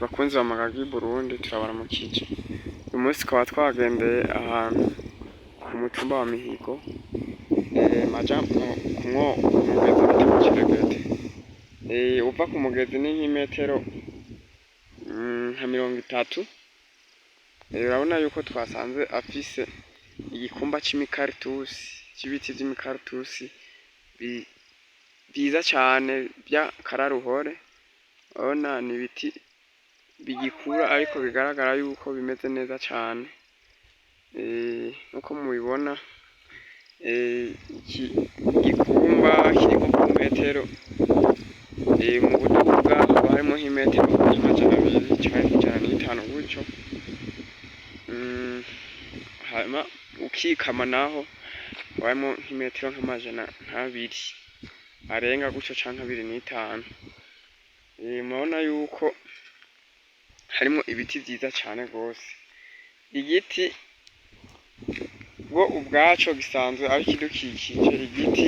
bakunzi ba Magagy Burundi turabaramukije. Uyu munsi tukaba twagendeye ahantu ku mutumba wa Mihigo maja ku mugezi bita mu Kiregete. Uva ku mugezi ni nk'imetero nka 30. Urabona yuko twasanze afise igikumba c'ibiti vy'imikaratusi vyiza cane vy'akararuhore. Urabona ni ibiti bigikura ariko bigaragara yuko bimeze neza cane. Nkuko mubibona iki gikumba kiri nko ku metero mu buduga harimo nk'imetero nk'amajana 2 canke 150 gutyo. Hanyuma ukikama naho harimo nk'imetero nk'amajana 2 arenga gutyo canke 2.5. Murabona yuko harimo ibiti vyiza cane gose. Igiti bwo ubwaco gisanzwe ari kidukikije. Igiti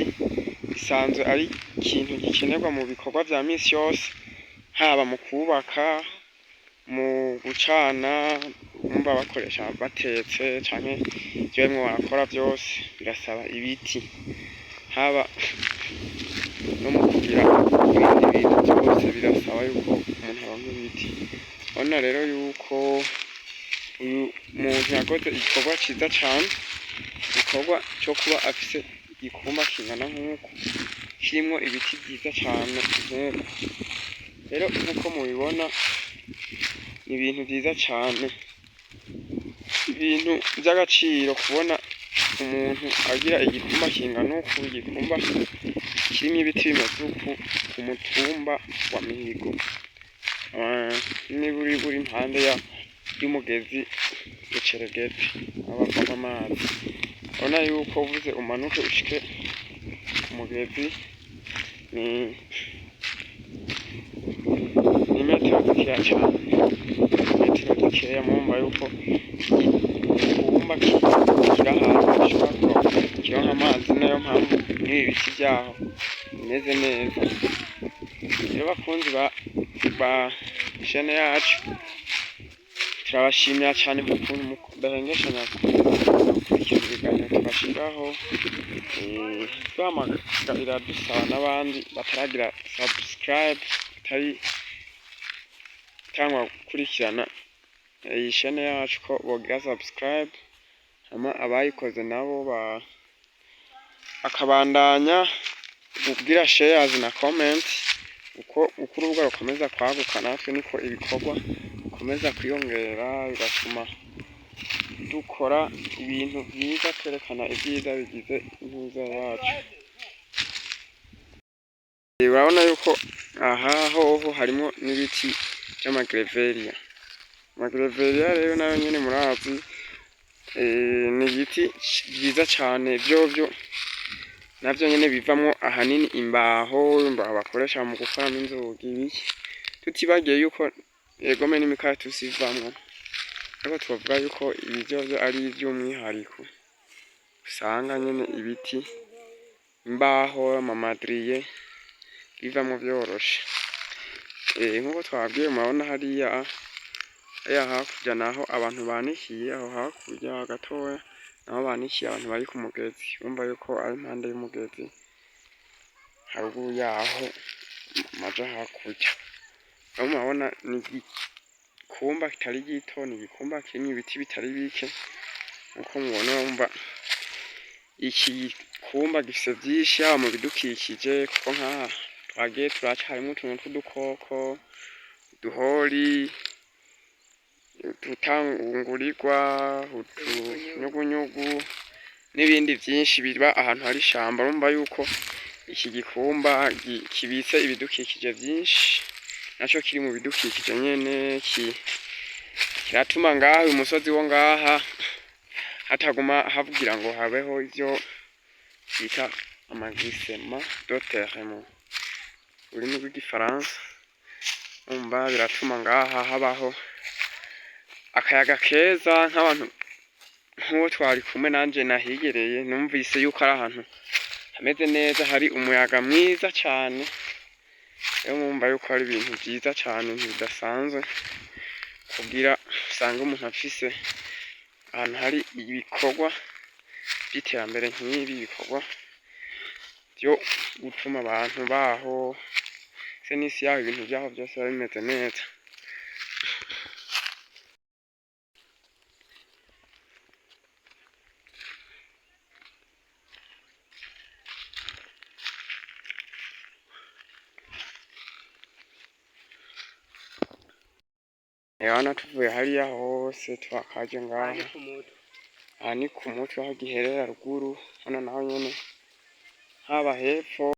gisanzwe ari ikintu gikenerwa mu bikorwa vya misi yose, haba mu kubaka, mu gucana, umva bakoresha batetse canke ivyo barimwo barakora vyose birasaba ibiti, haba no mu kugira ibindi bintu vyose birasaba yuko umuntu aronka ibiti. Urabona rero yuko uyu muntu yakoze igikorwa ciza cane, igikorwa co kuba afise igikumba kingana nk'uku kirimwo ibiti vyiza cane nk'uku. Rero nkuko mubibona ni ibintu vyiza cane, ibintu vy'agaciro kubona umuntu agira igikumba kingana uku, igikumba kirimwo ibiti bimeze uku ku mutumba wa Mihigo. Niba uri impande y'umugezi Buceregete aho bavoma amazi. Urabona yuko uvuze umanuke ushike ku mugezi ni metero dukeya cane, metero dukeya. Murumva yuko igikumba kiri ahantu gishobora kironka amazi, nayo mpamvu n'ibi biti vyaho bimeze neza. Rero bakunzi ba shene yacu turabashimira cane ku kuntu mudahengeshanya gukurikira ibiganiro tubashiraho. Duhamagarira dusaba n'abandi bataragira subscribe cyangwa gukurikirana iyi shene yacu ko bogira subscribe, hama abayikoze nabo bakabandanya kugira shares na comment. Uko urubuga rukomeza kwaguka, natwe niko ibikorwa bikomeza kwiyongera, bigatuma dukora ibintu vyiza, twerekana ivyiza bigize intuza yacu. Urabona yuko aha hoho harimo n'ibiti vy'amagereveriya. Amagereveriya rero nayo nyene murazi ni igiti vyiza cane, vyovyo navyo nyene bivamwo ahanini imbaho bakoresha mu gukoramo inzugi ibiki. Tutibagiye yuko egome n'imikaratusi bivamwo, ariko tubavuga yuko ibi vyovyo ari ivy'umwihariko. Usanga nyene ibiti, imbaho, amamadriye bivamwo vyoroshe. Nkuko twababwiye murabona hariya hakurya naho abantu banikiye, aho hakurya gatoya naho banikiye abantu bari ku mugezi. Urumva yuko ari impande y'umugezi haruguru yaho maja hakurya. Aho murabona ni igikumba kitari gito, ni igikumba kirimwo ibiti bitari bike. Nkuko mubona urumva iki gikumba gifise vyinshi haba mu bidukikije, kuko nk'aha twagiye turaca harimwo utuntu tw'udukoko, uduhori, udutangurirwa, utunyugunyugu n'ibindi vyinshi biba ahantu hari ishamba. Urumva yuko iki gikumba kibitse ibidukikije vyinshi, naco kiri mu bidukikije nyene, kiratuma ngaha uyu musozi wo ngaha hataguma havugira ngo habeho ivyo bita amagisema de terre mu rurimi rw'igifaransa. Urumva biratuma ngaha habaho akayaga keza. Nk'abantu nk'uwo twari kumwe nanje nahigereye, numvise yuko ari ahantu hameze neza, hari umuyaga mwiza cane. rero mwumva yuko ari ibintu vyiza cane bidasanzwe kugira usange umuntu afise ahantu hari ibikorwa vy'iterambere nk'ibi, ibikorwa vyo gutuma abantu baho se n'isi yaho ibintu vyaho vyose biba bimeze neza. Urabona tuvuye hariya hose twakaje ngaha, aha ni ku mutwe aho giherera ruguru, hano naho nyene haba hepfo